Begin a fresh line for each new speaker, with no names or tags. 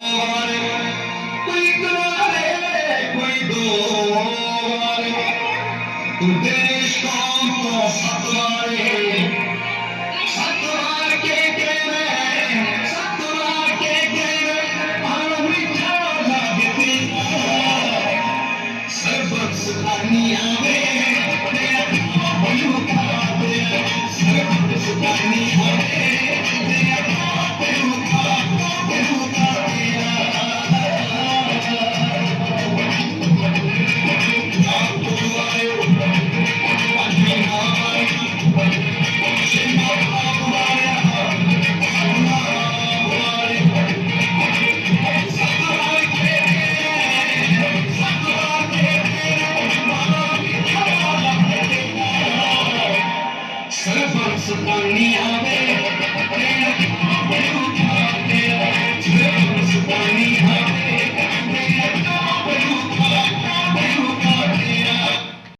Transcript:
कोई तुम्हारे कोई दो तू देश कौन को सतवारे सतवार के मीठा लगती सरबत सुखानिया सरबत सुखानिया Sunny